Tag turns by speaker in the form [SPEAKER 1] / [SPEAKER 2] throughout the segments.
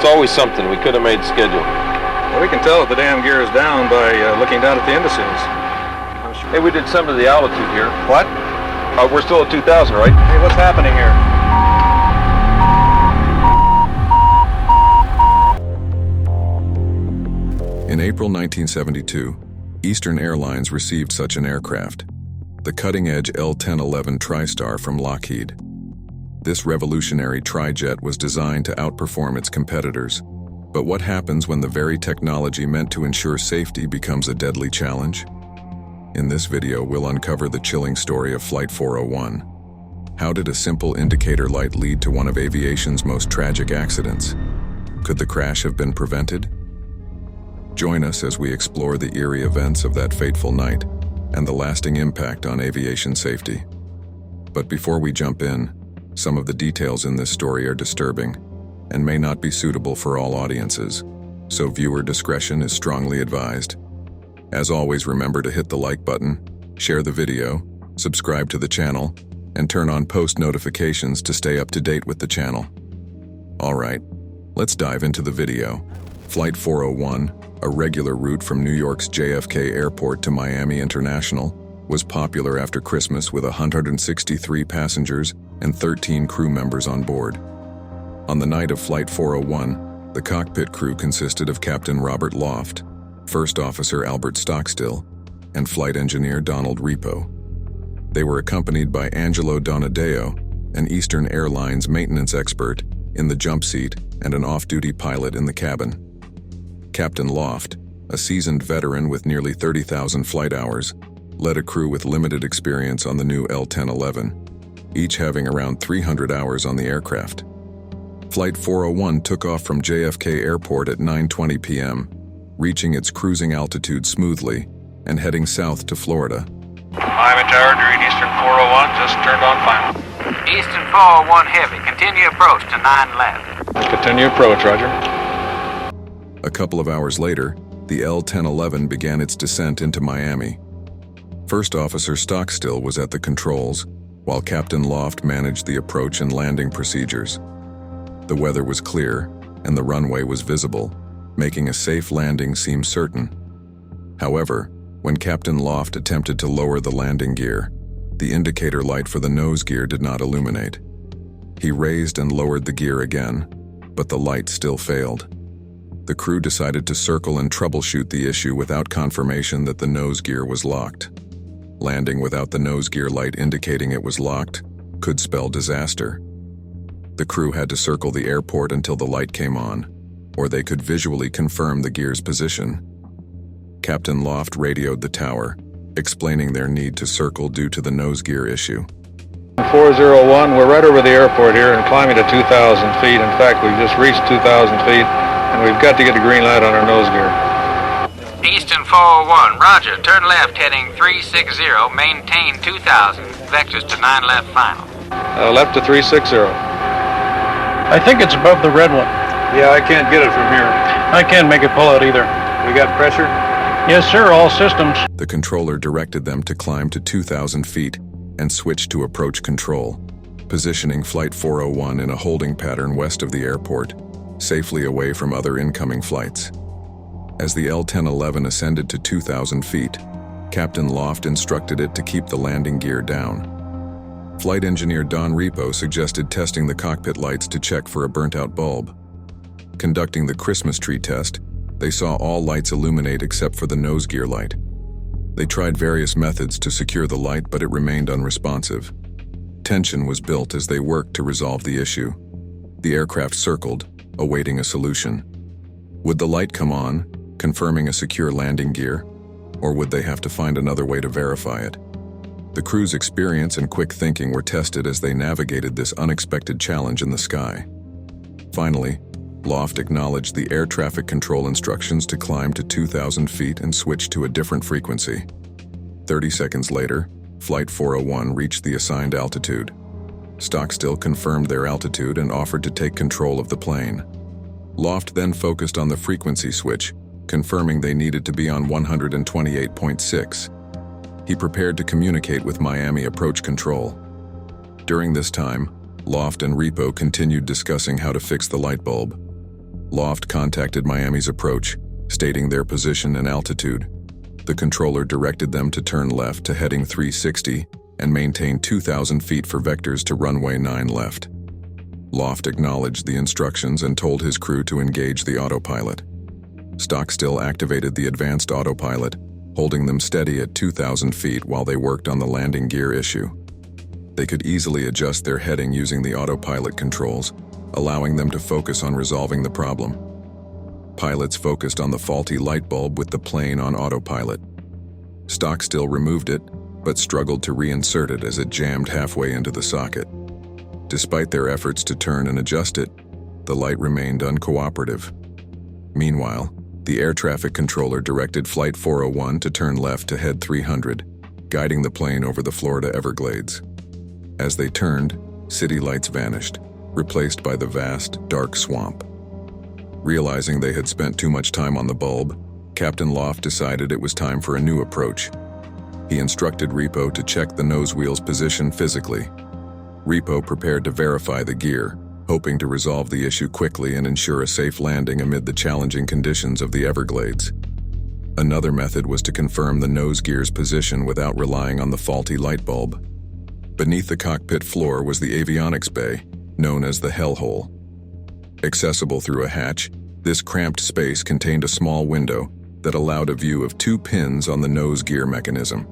[SPEAKER 1] It's always something. We could have made the schedule.
[SPEAKER 2] Well, we can tell if the damn gear is down by looking down at the indices.
[SPEAKER 1] Hey, we did some of the altitude here.
[SPEAKER 2] What?
[SPEAKER 1] We're still at 2,000, right?
[SPEAKER 2] Hey, what's happening here?
[SPEAKER 3] In April 1972, Eastern Airlines received such an aircraft, the cutting-edge L-1011 TriStar from Lockheed. This revolutionary tri-jet was designed to outperform its competitors. But what happens when the very technology meant to ensure safety becomes a deadly challenge? In this video, we'll uncover the chilling story of Flight 401. How did a simple indicator light lead to one of aviation's most tragic accidents? Could the crash have been prevented? Join us as we explore the eerie events of that fateful night and the lasting impact on aviation safety. But before we jump in, some of the details in this story are disturbing and may not be suitable for all audiences, so viewer discretion is strongly advised. As always, remember to hit the like button, share the video, subscribe to the channel, and turn on post notifications to stay up to date with the channel. Alright, let's dive into the video. Flight 401, a regular route from New York's JFK Airport to Miami International, was popular after Christmas with 163 passengers and 13 crew members on board. On the night of Flight 401, the cockpit crew consisted of Captain Robert Loft, First Officer Albert Stockstill, and Flight Engineer Donald Repo. They were accompanied by Angelo Donadeo, an Eastern Airlines maintenance expert, in the jump seat and an off-duty pilot in the cabin. Captain Loft, a seasoned veteran with nearly 30,000 flight hours, led a crew with limited experience on the new L-1011, each having around 300 hours on the aircraft. Flight 401 took off from JFK Airport at 9:20 p.m., reaching its cruising altitude smoothly and heading south to Florida.
[SPEAKER 2] Miami Tower, read Eastern 401, just turned on final.
[SPEAKER 4] Eastern 401 heavy, continue approach to 9 left.
[SPEAKER 2] Continue approach, roger.
[SPEAKER 3] A couple of hours later, the L-1011 began its descent into Miami. First Officer Stockstill was at the controls, while Captain Loft managed the approach and landing procedures. The weather was clear, and the runway was visible, making a safe landing seem certain. However, when Captain Loft attempted to lower the landing gear, the indicator light for the nose gear did not illuminate. He raised and lowered the gear again, but the light still failed. The crew decided to circle and troubleshoot the issue without confirmation that the nose gear was locked. Landing without the nose gear light indicating it was locked could spell disaster. The crew had to circle the airport until the light came on, or they could visually confirm the gear's position. Captain Loft radioed the tower, explaining their need to circle due to the nose gear issue.
[SPEAKER 2] 401, we're right over the airport here and climbing to 2,000 feet. In fact, we've just reached 2,000 feet, and we've got to get the green light on our nose gear.
[SPEAKER 4] Eastern 401, roger, turn left heading 360, maintain 2000, vectors to 9 left final.
[SPEAKER 2] Left to 360.
[SPEAKER 5] I think it's above the red one.
[SPEAKER 2] Yeah, I can't get it from here.
[SPEAKER 5] I can't make it pull out either.
[SPEAKER 2] We got pressure?
[SPEAKER 5] Yes, sir, all systems.
[SPEAKER 3] The controller directed them to climb to 2,000 feet and switch to approach control, positioning Flight 401 in a holding pattern west of the airport, safely away from other incoming flights. As the L-1011 ascended to 2,000 feet, Captain Loft instructed it to keep the landing gear down. Flight Engineer Don Repo suggested testing the cockpit lights to check for a burnt-out bulb. Conducting the Christmas tree test, they saw all lights illuminate except for the nose gear light. They tried various methods to secure the light, but it remained unresponsive. Tension was built as they worked to resolve the issue. The aircraft circled, awaiting a solution. Would the light come on, confirming a secure landing gear, or would they have to find another way to verify it? The crew's experience and quick thinking were tested as they navigated this unexpected challenge in the sky. Finally, Loft acknowledged the air traffic control instructions to climb to 2,000 feet and switch to a different frequency. 30 seconds later, Flight 401 reached the assigned altitude. Stockstill confirmed their altitude and offered to take control of the plane. Loft then focused on the frequency switch, confirming they needed to be on 128.6. He prepared to communicate with Miami Approach Control. During this time, Loft and Repo continued discussing how to fix the light bulb. Loft contacted Miami's approach, stating their position and altitude. The controller directed them to turn left to heading 360 and maintain 2,000 feet for vectors to runway 9 left. Loft acknowledged the instructions and told his crew to engage the autopilot. Stockstill activated the advanced autopilot, holding them steady at 2,000 feet while they worked on the landing gear issue. They could easily adjust their heading using the autopilot controls, allowing them to focus on resolving the problem. Pilots focused on the faulty light bulb with the plane on autopilot. Stockstill removed it, but struggled to reinsert it as it jammed halfway into the socket. Despite their efforts to turn and adjust it, the light remained uncooperative. Meanwhile, the air traffic controller directed Flight 401 to turn left to head 300, guiding the plane over the Florida Everglades. As they turned, city lights vanished, replaced by the vast, dark swamp. Realizing they had spent too much time on the bulb, Captain Loft decided it was time for a new approach. He instructed Repo to check the nose wheel's position physically. Repo prepared to verify the gear, hoping to resolve the issue quickly and ensure a safe landing amid the challenging conditions of the Everglades. Another method was to confirm the nose gear's position without relying on the faulty light bulb. Beneath the cockpit floor was the avionics bay, known as the hellhole. Accessible through a hatch, this cramped space contained a small window that allowed a view of 2 pins on the nose gear mechanism.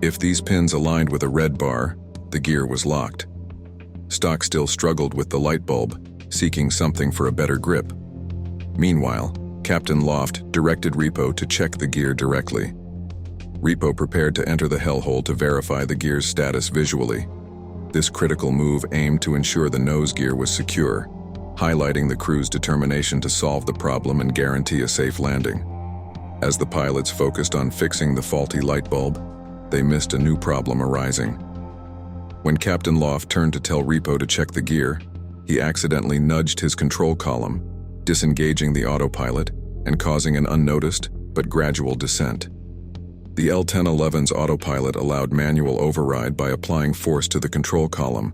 [SPEAKER 3] If these pins aligned with a red bar, the gear was locked. Stockstill struggled with the light bulb, seeking something for a better grip. Meanwhile, Captain Loft directed Repo to check the gear directly. Repo prepared to enter the hellhole to verify the gear's status visually. This critical move aimed to ensure the nose gear was secure, highlighting the crew's determination to solve the problem and guarantee a safe landing. As the pilots focused on fixing the faulty light bulb, they missed a new problem arising. When Captain Loft turned to tell Repo to check the gear, he accidentally nudged his control column, disengaging the autopilot and causing an unnoticed but gradual descent. The L-1011's autopilot allowed manual override by applying force to the control column,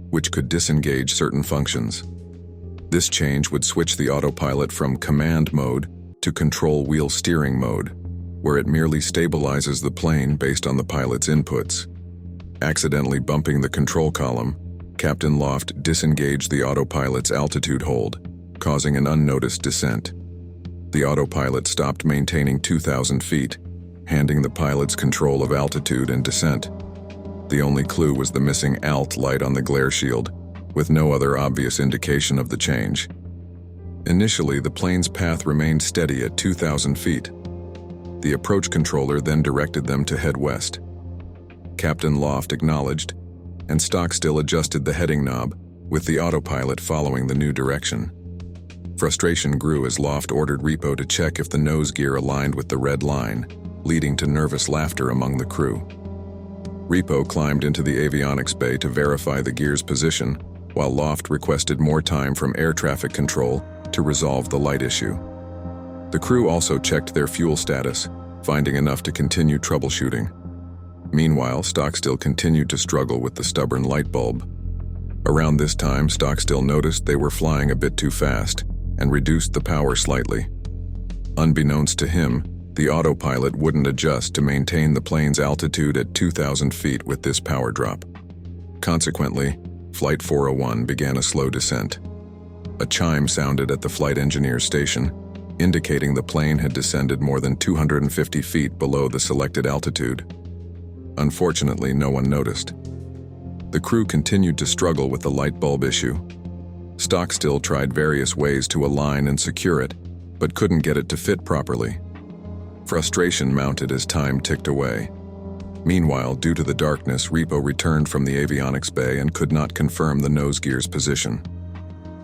[SPEAKER 3] which could disengage certain functions. This change would switch the autopilot from command mode to control wheel steering mode, where it merely stabilizes the plane based on the pilot's inputs. Accidentally bumping the control column, Captain Loft disengaged the autopilot's altitude hold, causing an unnoticed descent. The autopilot stopped maintaining 2,000 feet, handing the pilots control of altitude and descent. The only clue was the missing ALT light on the glare shield, with no other obvious indication of the change. Initially, the plane's path remained steady at 2,000 feet. The approach controller then directed them to head west. Captain Loft acknowledged, and Stockstill adjusted the heading knob, with the autopilot following the new direction. Frustration grew as Loft ordered Repo to check if the nose gear aligned with the red line, leading to nervous laughter among the crew. Repo climbed into the avionics bay to verify the gear's position, while Loft requested more time from air traffic control to resolve the light issue. The crew also checked their fuel status, finding enough to continue troubleshooting. Meanwhile, Stockstill continued to struggle with the stubborn light bulb. Around this time, Stockstill noticed they were flying a bit too fast and reduced the power slightly. Unbeknownst to him, the autopilot wouldn't adjust to maintain the plane's altitude at 2,000 feet with this power drop. Consequently, Flight 401 began a slow descent. A chime sounded at the flight engineer's station, indicating the plane had descended more than 250 feet below the selected altitude. Unfortunately, no one noticed. The crew continued to struggle with the light bulb issue. Stockstill tried various ways to align and secure it, but couldn't get it to fit properly. Frustration mounted as time ticked away. Meanwhile, due to the darkness, Repo returned from the avionics bay and could not confirm the nose gear's position.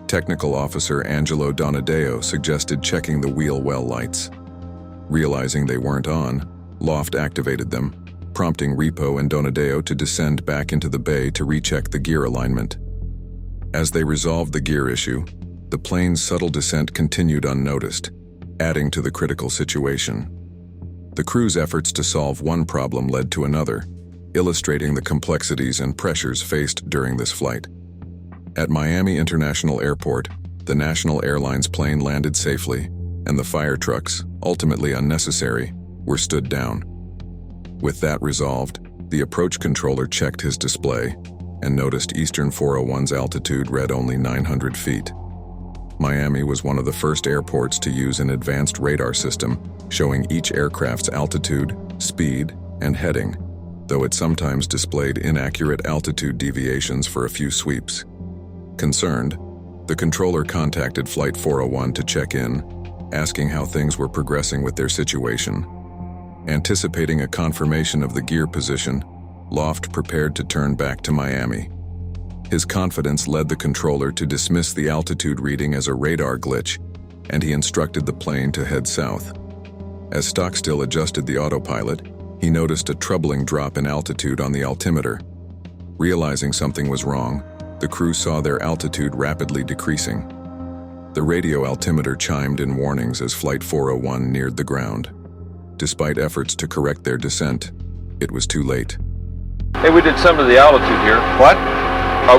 [SPEAKER 3] Technical Officer Angelo Donadeo suggested checking the wheel well lights. Realizing they weren't on, Loft activated them, prompting Repo and Donadeo to descend back into the bay to recheck the gear alignment. As they resolved the gear issue, the plane's subtle descent continued unnoticed, adding to the critical situation. The crew's efforts to solve one problem led to another, illustrating the complexities and pressures faced during this flight. At Miami International Airport, The National Airlines plane landed safely, and the fire trucks, ultimately unnecessary, were stood down. With that resolved, the approach controller checked his display and noticed Eastern 401's altitude read only 900 feet. Miami was one of the first airports to use an advanced radar system showing each aircraft's altitude, speed, and heading, though it sometimes displayed inaccurate altitude deviations for a few sweeps. Concerned, the controller contacted Flight 401 to check in, asking how things were progressing with their situation. Anticipating a confirmation of the gear position, Loft prepared to turn back to Miami. His confidence led the controller to dismiss the altitude reading as a radar glitch, and he instructed the plane to head south. As Stockstill adjusted the autopilot, he noticed a troubling drop in altitude on the altimeter. Realizing something was wrong, the crew saw their altitude rapidly decreasing. The radio altimeter chimed in warnings as Flight 401 neared the ground. Despite efforts to correct their descent, it was too late.
[SPEAKER 1] Hey, we did some of the altitude here.
[SPEAKER 2] What?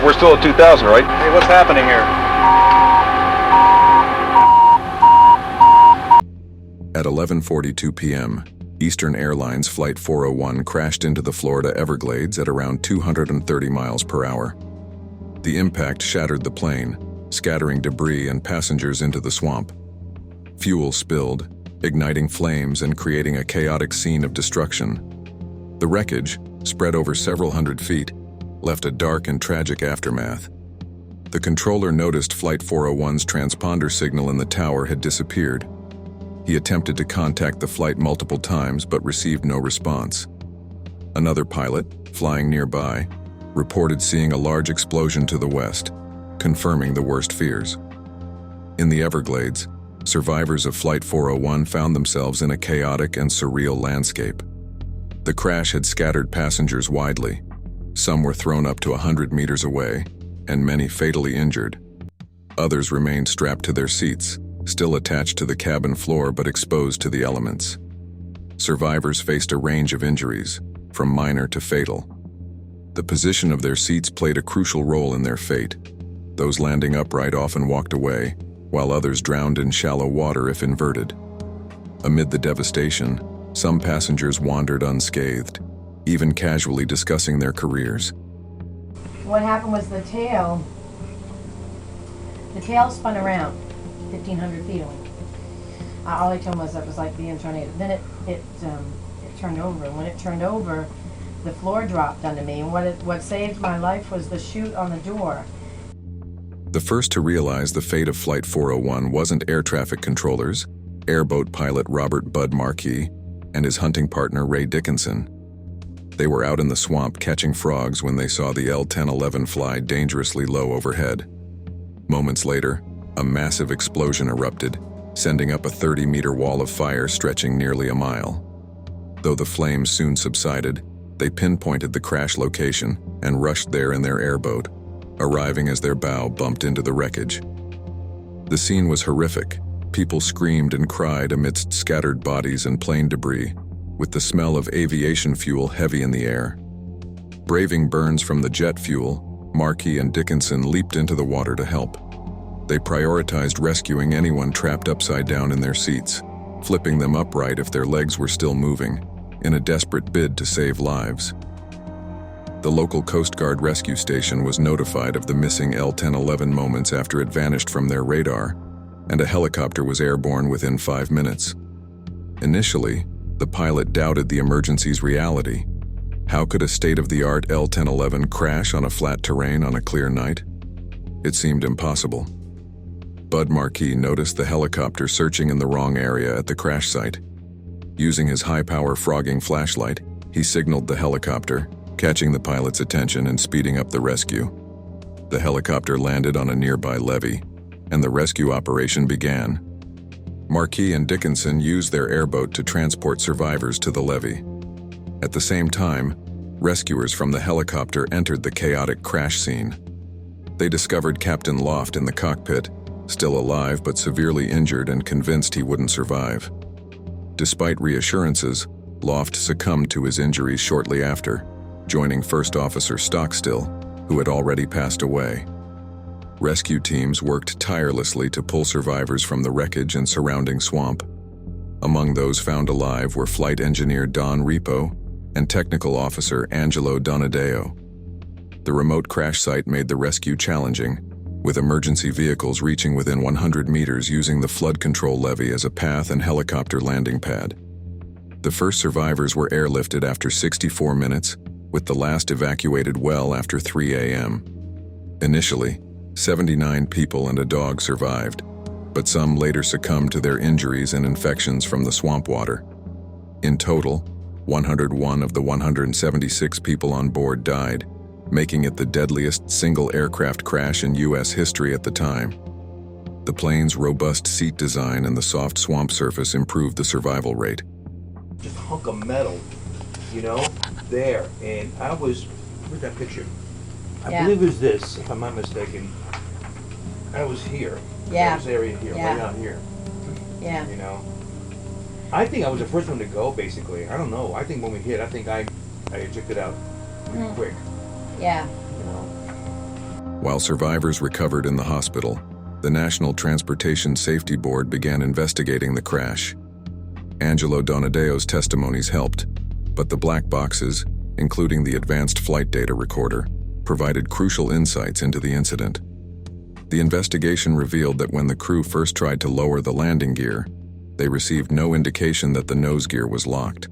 [SPEAKER 1] We're still at 2,000, right?
[SPEAKER 2] Hey, what's happening here?
[SPEAKER 3] At 11:42 p.m., Eastern Airlines Flight 401 crashed into the Florida Everglades at around 230 miles per hour. The impact shattered the plane, scattering debris and passengers into the swamp. Fuel spilled, igniting flames and creating a chaotic scene of destruction. The wreckage, spread over several hundred feet, left a dark and tragic aftermath. The controller noticed Flight 401's transponder signal in the tower had disappeared. He attempted to contact the flight multiple times but received no response. Another pilot, flying nearby, reported seeing a large explosion to the west, confirming the worst fears. In the Everglades, survivors of Flight 401 found themselves in a chaotic and surreal landscape. The crash had scattered passengers widely. Some were thrown up to 100 meters away, and many fatally injured. Others remained strapped to their seats, still attached to the cabin floor but exposed to the elements. Survivors faced a range of injuries, from minor to fatal. The position of their seats played a crucial role in their fate. Those landing upright often walked away, while others drowned in shallow water if inverted. Amid the devastation, some passengers wandered unscathed, even casually discussing their careers.
[SPEAKER 6] What happened was the tail spun around 1,500 feet away. All I told him was that was like being tornado. Then it turned over, and when it turned over, the floor dropped under me, and what saved my life was the chute on the door.
[SPEAKER 3] The first to realize the fate of Flight 401 wasn't air traffic controllers, airboat pilot Robert "Bud" Markey, and his hunting partner Ray Dickinson. They were out in the swamp catching frogs when they saw the L-1011 fly dangerously low overhead. Moments later, a massive explosion erupted, sending up a 30-meter wall of fire stretching nearly a mile. Though the flames soon subsided, they pinpointed the crash location and rushed there in their airboat, arriving as their bow bumped into the wreckage. The scene was horrific. People screamed and cried amidst scattered bodies and plane debris, with the smell of aviation fuel heavy in the air. Braving burns from the jet fuel, Markey and Dickinson leaped into the water to help. They prioritized rescuing anyone trapped upside down in their seats, flipping them upright if their legs were still moving, in a desperate bid to save lives. The local Coast Guard rescue station was notified of the missing L-1011 moments after it vanished from their radar, and a helicopter was airborne within 5 minutes. Initially, the pilot doubted the emergency's reality. How could a state-of-the-art L-1011 crash on a flat terrain on a clear night? It seemed impossible. Bud Markey noticed the helicopter searching in the wrong area at the crash site. Using his high-power frogging flashlight, he signaled the helicopter, catching the pilot's attention and speeding up the rescue. The helicopter landed on a nearby levee, and the rescue operation began. Markey and Dickinson used their airboat to transport survivors to the levee. At the same time, rescuers from the helicopter entered the chaotic crash scene. They discovered Captain Loft in the cockpit, still alive but severely injured and convinced he wouldn't survive. Despite reassurances, Loft succumbed to his injuries shortly after, joining First Officer Stockstill, who had already passed away. Rescue teams worked tirelessly to pull survivors from the wreckage and surrounding swamp. Among those found alive were flight engineer Don Repo and technical officer Angelo Donadeo. The remote crash site made the rescue challenging, with emergency vehicles reaching within 100 meters using the flood control levee as a path and helicopter landing pad. The first survivors were airlifted after 64 minutes, with the last evacuated well after 3 a.m. Initially, 79 people and a dog survived, but some later succumbed to their injuries and infections from the swamp water. In total, 101 of the 176 people on board died, making it the deadliest single aircraft crash in U.S. history at the time. The plane's robust seat design and the soft swamp surface improved the survival rate.
[SPEAKER 7] Just a hunk of metal, you know, there. And I was, where's that picture? I believe it was this, if I'm not mistaken. I was here.
[SPEAKER 6] Yeah.
[SPEAKER 7] This area here,
[SPEAKER 6] Yeah.
[SPEAKER 7] way down here.
[SPEAKER 6] Yeah.
[SPEAKER 7] You know? I think I was the first one to go, basically. I don't know. I think when we hit, I think I checked it out pretty quick.
[SPEAKER 6] Yeah.
[SPEAKER 7] You know?
[SPEAKER 3] While survivors recovered in the hospital, the National Transportation Safety Board began investigating the crash. Angelo Donadeo's testimonies helped, but the black boxes, including the advanced flight data recorder, provided crucial insights into the incident. The investigation revealed that when the crew first tried to lower the landing gear, they received no indication that the nose gear was locked.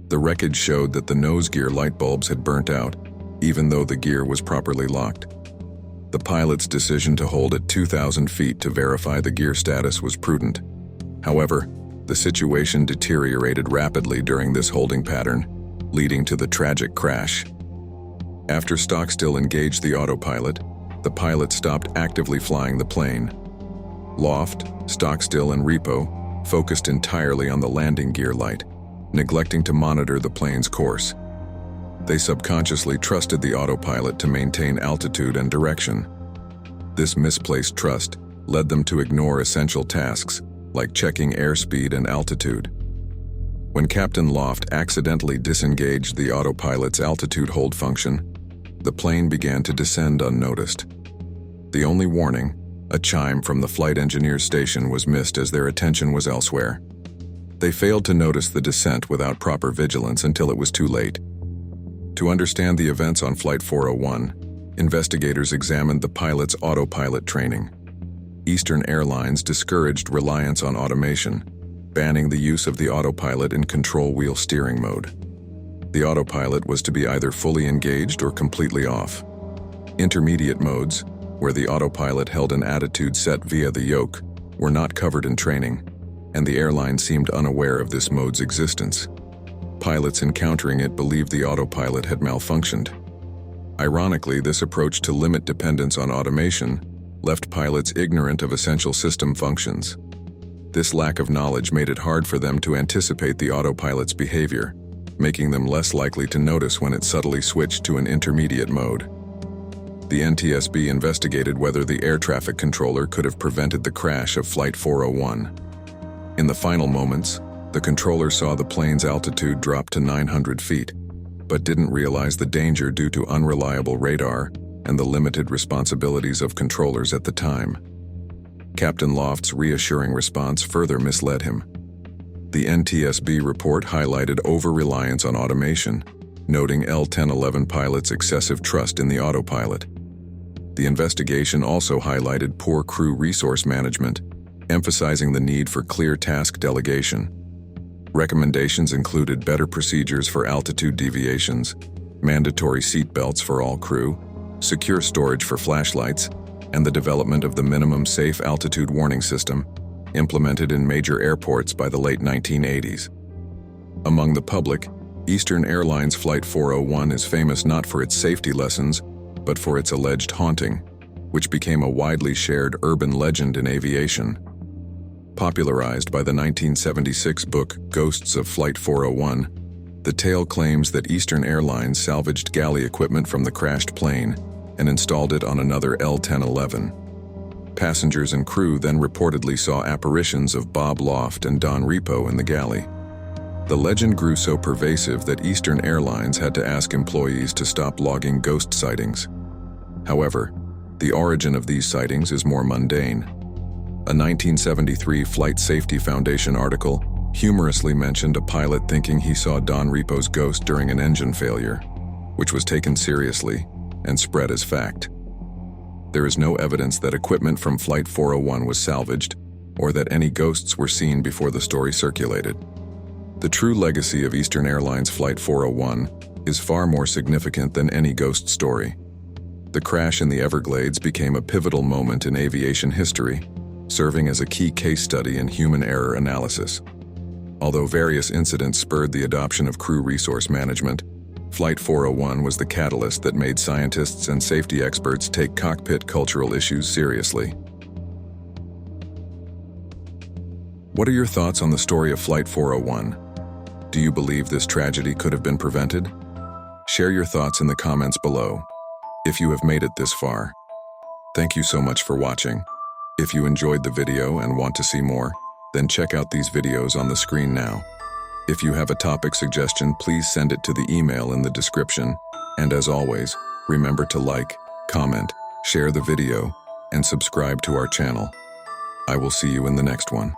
[SPEAKER 3] The wreckage showed that the nose gear light bulbs had burnt out, even though the gear was properly locked. The pilot's decision to hold at 2,000 feet to verify the gear status was prudent. However, the situation deteriorated rapidly during this holding pattern, leading to the tragic crash. After Stockstill engaged the autopilot, the pilot stopped actively flying the plane. Loft, Stockstill, and Repo focused entirely on the landing gear light, neglecting to monitor the plane's course. They subconsciously trusted the autopilot to maintain altitude and direction. This misplaced trust led them to ignore essential tasks, like checking airspeed and altitude. When Captain Loft accidentally disengaged the autopilot's altitude hold function, the plane began to descend unnoticed. The only warning, a chime from the flight engineer's station, was missed as their attention was elsewhere. They failed to notice the descent without proper vigilance until it was too late. To understand the events on Flight 401, investigators examined the pilot's autopilot training. Eastern Airlines discouraged reliance on automation, banning the use of the autopilot in control wheel steering mode. The autopilot was to be either fully engaged or completely off. Intermediate modes, where the autopilot held an attitude set via the yoke, were not covered in training, and the airline seemed unaware of this mode's existence. Pilots encountering it believed the autopilot had malfunctioned. Ironically, this approach to limit dependence on automation left pilots ignorant of essential system functions. This lack of knowledge made it hard for them to anticipate the autopilot's behavior, making them less likely to notice when it subtly switched to an intermediate mode. The NTSB investigated whether the air traffic controller could have prevented the crash of Flight 401. In the final moments, the controller saw the plane's altitude drop to 900 feet, but didn't realize the danger due to unreliable radar and the limited responsibilities of controllers at the time. Captain Loft's reassuring response further misled him. The NTSB report highlighted over-reliance on automation, noting L-1011 pilots' excessive trust in the autopilot. The investigation also highlighted poor crew resource management, emphasizing the need for clear task delegation. Recommendations included better procedures for altitude deviations, mandatory seat belts for all crew, secure storage for flashlights, and the development of the minimum safe altitude warning system, implemented in major airports by the late 1980s. Among the public, Eastern Airlines Flight 401 is famous not for its safety lessons, but for its alleged haunting, which became a widely shared urban legend in aviation. Popularized by the 1976 book Ghosts of Flight 401, the tale claims that Eastern Airlines salvaged galley equipment from the crashed plane and installed it on another L-1011. Passengers and crew then reportedly saw apparitions of Bob Loft and Don Repo in the galley. The legend grew so pervasive that Eastern Airlines had to ask employees to stop logging ghost sightings. However, The origin of these sightings is more mundane. A 1973 Flight Safety Foundation article humorously mentioned a pilot thinking he saw Don Repo's ghost during an engine failure, which was taken seriously and spread as fact. There is no evidence that equipment from Flight 401 was salvaged or that any ghosts were seen before the story circulated. The true legacy of Eastern Airlines Flight 401 is far more significant than any ghost story. The crash in the Everglades became a pivotal moment in aviation history, serving as a key case study in human error analysis. Although various incidents spurred the adoption of crew resource management, Flight 401 was the catalyst that made scientists and safety experts take cockpit cultural issues seriously. What are your thoughts on the story of Flight 401? Do you believe this tragedy could have been prevented? Share your thoughts in the comments below. If you have made it this far, thank you so much for watching. If you enjoyed the video and want to see more, then check out these videos on the screen now. If you have a topic suggestion, please send it to the email in the description. And as always, remember to like, comment, share the video, and subscribe to our channel. I will see you in the next one.